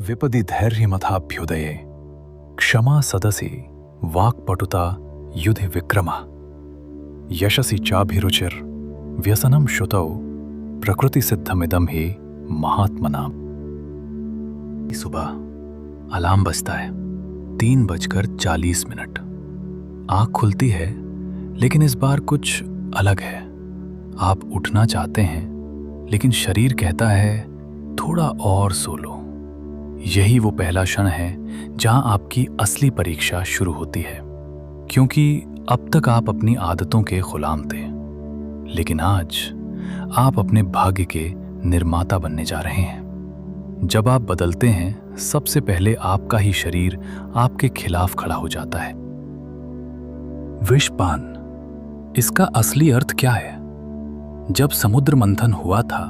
विपदि धैर्यमथाभ्युदये क्षमा सदसि वाक्पटुता युधि विक्रमः यशसि चाभिरुचिर व्यसनं श्रुतौ प्रकृति सिद्धमिदं ही महात्मनाम्। सुबह अलार्म बजता है 3:40। आंख खुलती है, लेकिन इस बार कुछ अलग है। आप उठना चाहते हैं, लेकिन शरीर कहता है थोड़ा और सो लो। यही वो पहला क्षण है जहां आपकी असली परीक्षा शुरू होती है, क्योंकि अब तक आप अपनी आदतों के गुलाम थे, लेकिन आज आप अपने भाग्य के निर्माता बनने जा रहे हैं। जब आप बदलते हैं, सबसे पहले आपका ही शरीर आपके खिलाफ खड़ा हो जाता है। विषपान, इसका असली अर्थ क्या है? जब समुद्र मंथन हुआ था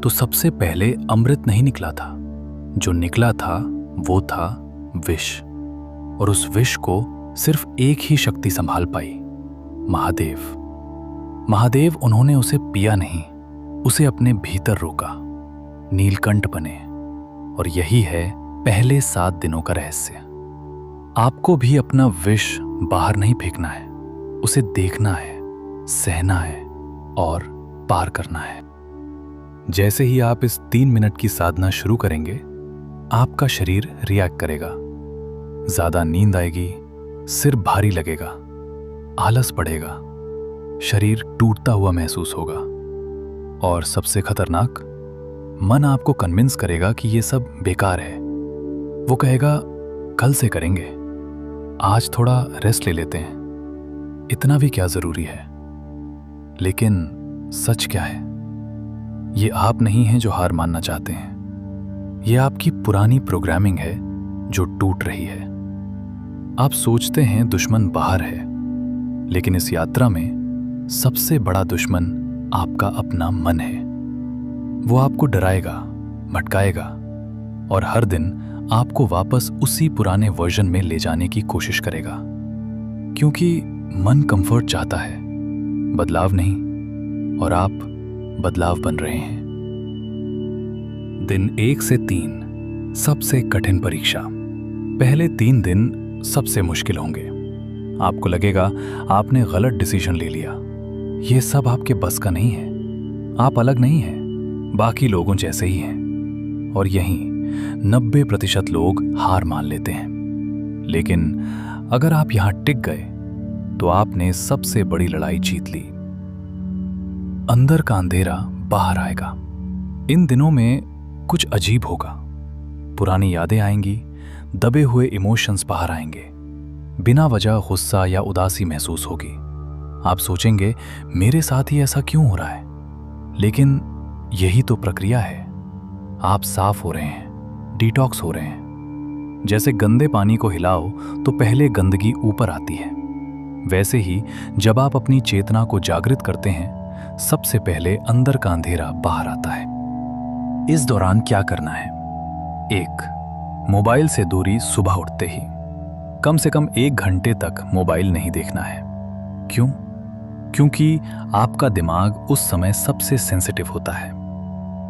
तो सबसे पहले अमृत नहीं निकला था। जो निकला था वो था विष, और उस विष को सिर्फ एक ही शक्ति संभाल पाई, महादेव। उन्होंने उसे पिया नहीं, उसे अपने भीतर रोका, नीलकंठ बने। और यही है पहले 7 दिनों का रहस्य। आपको भी अपना विष बाहर नहीं फेंकना है, उसे देखना है, सहना है और पार करना है। जैसे ही आप इस 3 मिनट की साधना शुरू करेंगे, आपका शरीर रिएक्ट करेगा। ज्यादा नींद आएगी, सिर भारी लगेगा, आलस बढ़ेगा, शरीर टूटता हुआ महसूस होगा, और सबसे खतरनाक, मन आपको कन्विंस करेगा कि ये सब बेकार है। वो कहेगा कल से करेंगे, आज थोड़ा रेस्ट ले लेते हैं, इतना भी क्या जरूरी है। लेकिन सच क्या है? ये आप नहीं हैं जो हार मानना चाहते हैं, ये आपकी पुरानी प्रोग्रामिंग है जो टूट रही है। आप सोचते हैं दुश्मन बाहर है, लेकिन इस यात्रा में सबसे बड़ा दुश्मन आपका अपना मन है। वो आपको डराएगा, भटकाएगा और हर दिन आपको वापस उसी पुराने वर्जन में ले जाने की कोशिश करेगा, क्योंकि मन कंफर्ट चाहता है, बदलाव नहीं, और आप बदलाव बन रहे हैं। दिन 1 से 3 सबसे कठिन परीक्षा। पहले 3 दिन सबसे मुश्किल होंगे। आपको लगेगा आपने गलत डिसीजन ले लिया। ये सब आपके बस का नहीं है। आप अलग नहीं हैं, बाकी लोगों जैसे ही हैं। और यहीं 90% लोग हार मान लेते हैं। लेकिन अगर आप यहां टिक गए, तो आपने सबसे बड़ी लड़ाई जीत ली। अंदर का अंधेरा बाहर आएगा। इन दिनों में कुछ अजीब होगा। पुरानी यादें आएंगी, दबे हुए इमोशंस बाहर आएंगे, बिना वजह गुस्सा या उदासी महसूस होगी। आप सोचेंगे मेरे साथ ही ऐसा क्यों हो रहा है? लेकिन यही तो प्रक्रिया है। आप साफ हो रहे हैं, डिटॉक्स हो रहे हैं। जैसे गंदे पानी को हिलाओ तो पहले गंदगी ऊपर आती है, वैसे ही जब आप अपनी चेतना को जागृत करते हैं, सबसे पहले अंदर का अंधेरा बाहर आता है। इस दौरान क्या करना है? 1. मोबाइल से दूरी सुबह उठते ही। कम से कम 1 घंटे तक मोबाइल नहीं देखना है। क्यों? क्योंकि आपका दिमाग उस समय सबसे सेंसिटिव होता है।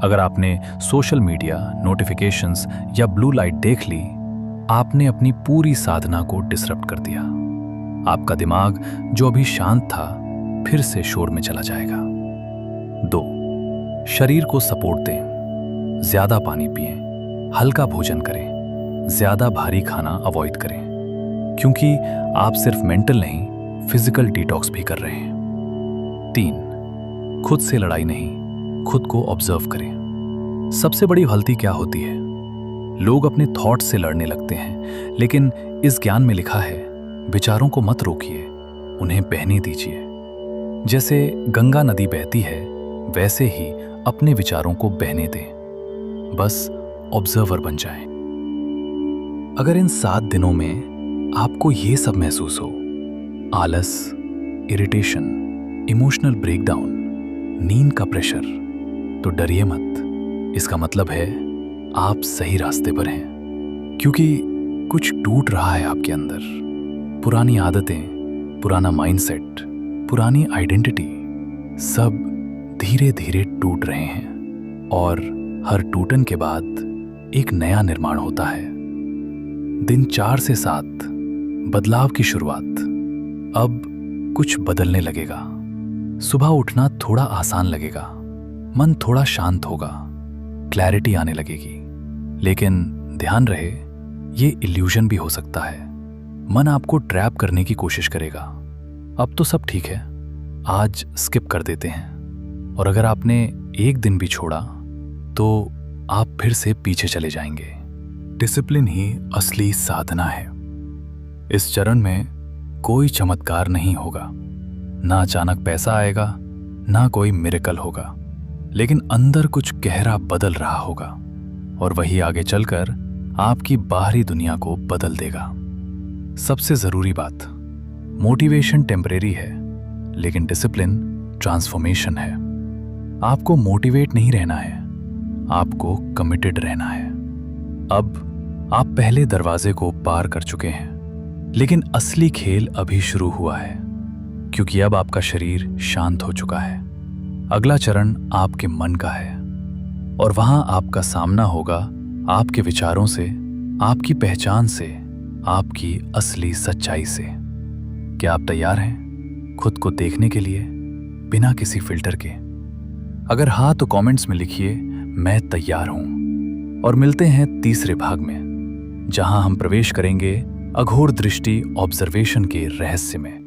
अगर आपने सोशल मीडिया, नोटिफिकेशंस या ब्लू लाइट देख ली, आपने अपनी पूरी साधना को डिसरप्ट कर दिया। आपका दिमाग जो अभी शांत था, फिर से शोर में चला जाएगा। 2. शरीर को सपोर्ट दें। ज्यादा पानी पिएं, हल्का भोजन करें, ज्यादा भारी खाना अवॉइड करें, क्योंकि आप सिर्फ मेंटल नहीं, फिजिकल डिटॉक्स भी कर रहे हैं। 3. खुद से लड़ाई नहीं, खुद को ऑब्जर्व करें। सबसे बड़ी गलती क्या होती है? लोग अपने थॉट्स से लड़ने लगते हैं, लेकिन इस ज्ञान में लिखा है विचारों को मत रोकिए, उन्हें बहने दीजिए। जैसे गंगा नदी बहती है, वैसे ही अपने विचारों को बहने दें, बस ऑब्जर्वर बन जाएं। अगर इन 7 दिनों में आपको ये सब महसूस हो, आलस, इरिटेशन, इमोशनल ब्रेकडाउन, नींद का प्रेशर, तो डरिए मत। इसका मतलब है आप सही रास्ते पर हैं, क्योंकि कुछ टूट रहा है आपके अंदर। पुरानी आदतें, पुराना माइंडसेट, पुरानी आइडेंटिटी, सब धीरे धीरे टूट रहे हैं। और हर टूटन के बाद एक नया निर्माण होता है। दिन 4 से 7, बदलाव की शुरुआत। अब कुछ बदलने लगेगा। सुबह उठना थोड़ा आसान लगेगा, मन थोड़ा शांत होगा, क्लैरिटी आने लगेगी। लेकिन ध्यान रहे, ये इल्यूजन भी हो सकता है। मन आपको ट्रैप करने की कोशिश करेगा। अब तो सब ठीक है, आज स्किप कर देते हैं। और अगर आपने एक दिन भी छोड़ा तो आप फिर से पीछे चले जाएंगे। डिसिप्लिन ही असली साधना है। इस चरण में कोई चमत्कार नहीं होगा, ना अचानक पैसा आएगा, ना कोई मिरेकल होगा, लेकिन अंदर कुछ गहरा बदल रहा होगा और वही आगे चलकर आपकी बाहरी दुनिया को बदल देगा। सबसे जरूरी बात, मोटिवेशन टेम्परेरी है, लेकिन डिसिप्लिन ट्रांसफॉर्मेशन है। आपको मोटिवेट नहीं रहना है, आपको कमिटेड रहना है। अब आप पहले दरवाजे को पार कर चुके हैं, लेकिन असली खेल अभी शुरू हुआ है, क्योंकि अब आपका शरीर शांत हो चुका है। अगला चरण आपके मन का है और वहां आपका सामना होगा आपके विचारों से, आपकी पहचान से, आपकी असली सच्चाई से। क्या आप तैयार हैं खुद को देखने के लिए, बिना किसी फिल्टर के? अगर हाँ तो कमेंट्स में लिखिए, मैं तैयार हूं। और मिलते हैं तीसरे भाग में, जहां हम प्रवेश करेंगे अघोर दृष्टि ऑब्जर्वेशन के रहस्य में।